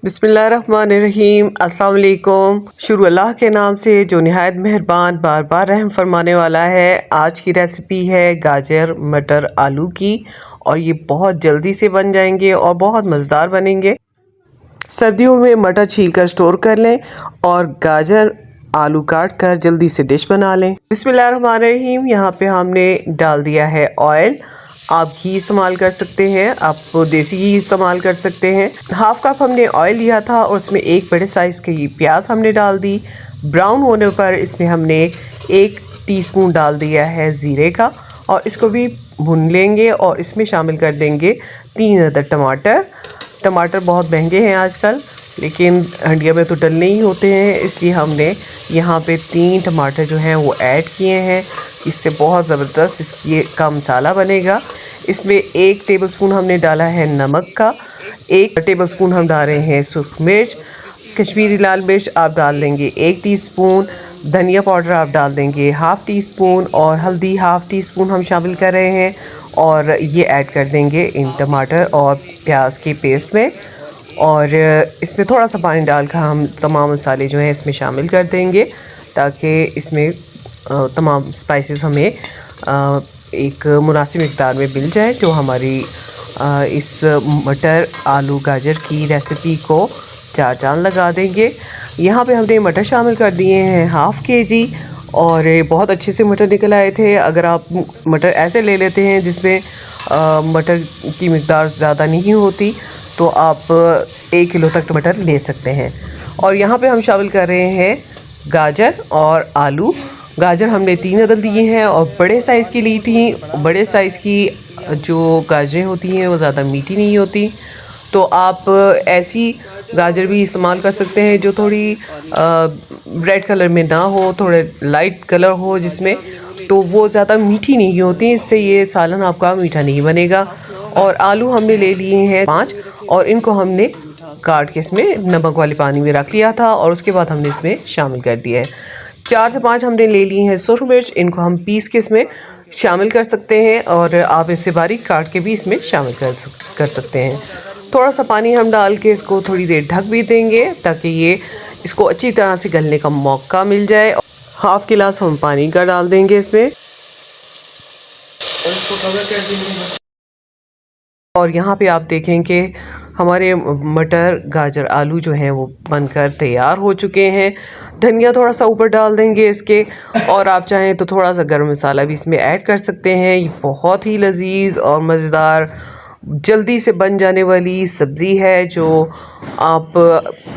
बिस्मिल्लाहिर्रहमानिर्रहीम। अस्सलाम वालेकुम। शुरू अल्लाह के नाम से जो निहायत मेहरबान बार बार रहम फरमाने वाला है। आज की रेसिपी है गाजर मटर आलू की और ये बहुत जल्दी से बन जाएंगे और बहुत मज़ेदार बनेंगे। सर्दियों में मटर छील कर स्टोर कर लें और गाजर आलू काट कर जल्दी से डिश बना लें। बिस्मिल्लाहिर्रहमानिर्रहीम। यहाँ पे हमने डाल दिया है ऑयल। आप घी इस्तेमाल कर सकते हैं, आप देसी घी इस्तेमाल कर सकते हैं। हाफ कप हमने ऑयल लिया था और उसमें एक बड़े साइज़ की प्याज हमने डाल दी। ब्राउन होने पर इसमें हमने 1 टीस्पून डाल दिया है ज़ीरे का और इसको भी भून लेंगे और इसमें शामिल कर देंगे 3 अदद टमाटर। टमाटर बहुत महंगे हैं आजकल, लेकिन हंडिया में तो डलने ही होते हैं, इसलिए हमने यहाँ पे 3 टमाटर जो हैं वो ऐड किए हैं। इससे बहुत ज़बरदस्त इसका मसाला बनेगा। इसमें 1 टेबलस्पून हमने डाला है नमक का, 1 टेबलस्पून हम डाल रहे हैं सूख मिर्च, कश्मीरी लाल मिर्च आप डाल देंगे 1 टीस्पून, धनिया पाउडर आप डाल देंगे हाफ़ टी स्पून और हल्दी हाफ़ टी स्पून हम शामिल कर रहे हैं और ये ऐड कर देंगे इन टमाटर और प्याज के पेस्ट में। और इसमें थोड़ा सा पानी डालकर हम तमाम मसाले जो हैं इसमें शामिल कर देंगे ताकि इसमें तमाम स्पाइसेस हमें एक मुनासिब मिक़दार में मिल जाए, जो हमारी इस मटर आलू गाजर की रेसिपी को 4 चांद लगा देंगे। यहाँ पे हमने मटर शामिल कर दिए हैं हाफ़ केजी और बहुत अच्छे से मटर निकल आए थे। अगर आप मटर ऐसे ले लेते हैं जिसमें मटर की मिक़दार ज़्यादा नहीं होती तो आप 1 किलो तक मटर ले सकते हैं। और यहाँ पे हम शामिल कर रहे हैं गाजर और आलू। गाजर हमने 3 अदद दिए हैं और बड़े साइज़ की ली थी। बड़े साइज़ की जो गाजरें होती हैं वो ज़्यादा मीठी नहीं होती, तो आप ऐसी गाजर भी इस्तेमाल कर सकते हैं जो थोड़ी रेड कलर में ना हो, थोड़े लाइट कलर हो जिसमें, तो वो ज़्यादा मीठी नहीं होती, इससे ये सालन आपका मीठा नहीं बनेगा। और आलू हमने ले लिए हैं 5 और इनको हमने काट के इसमें नमक वाले पानी में रख लिया था और उसके बाद हमने इसमें शामिल कर दिया है। 4 से 5 हमने ले लिए हैं सुरख मिर्च, इनको हम पीस के इसमें शामिल कर सकते हैं और आप इसे बारीक काट के भी इसमें शामिल कर सकते हैं। थोड़ा सा पानी हम डाल के इसको थोड़ी देर ढक भी देंगे ताकि ये इसको अच्छी तरह से गलने का मौका मिल जाए। हाफ़ गिलास हम पानी का डाल देंगे इसमें और इसको कवर कर देंगे। और यहाँ पे आप देखें कि हमारे मटर गाजर आलू जो हैं वो बनकर तैयार हो चुके हैं। धनिया थोड़ा सा ऊपर डाल देंगे इसके और आप चाहें तो थोड़ा सा गरम मसाला भी इसमें ऐड कर सकते हैं। ये बहुत ही लजीज और मज़ेदार जल्दी से बन जाने वाली सब्ज़ी है जो आप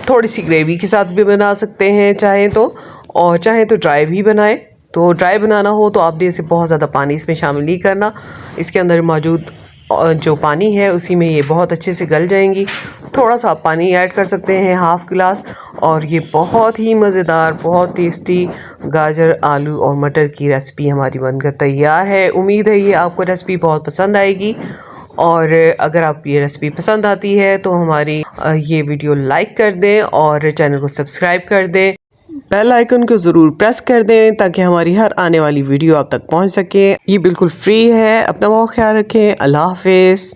थोड़ी सी ग्रेवी के साथ भी बना सकते हैं चाहें तो, और चाहें तो ड्राई भी बनाएं। तो ड्राई बनाना हो तो आपने इसे बहुत ज़्यादा पानी इसमें शामिल नहीं करना, इसके अंदर मौजूद जो पानी है उसी में ये बहुत अच्छे से गल जाएंगी। थोड़ा सा आप पानी ऐड कर सकते हैं हाफ़ गिलास और ये बहुत ही मज़ेदार बहुत टेस्टी गाजर आलू और मटर की रेसिपी हमारी बनकर तैयार है। उम्मीद है ये आपको रेसिपी बहुत पसंद आएगी और अगर आप ये रेसिपी पसंद आती है तो हमारी ये वीडियो लाइक कर दें और चैनल को सब्सक्राइब कर दें। बेल आइकन को ज़रूर प्रेस कर दें ताकि हमारी हर आने वाली वीडियो आप तक पहुंच सके। ये बिल्कुल फ्री है। अपना बहुत ख्याल रखें। अल्लाह हाफ़िज़।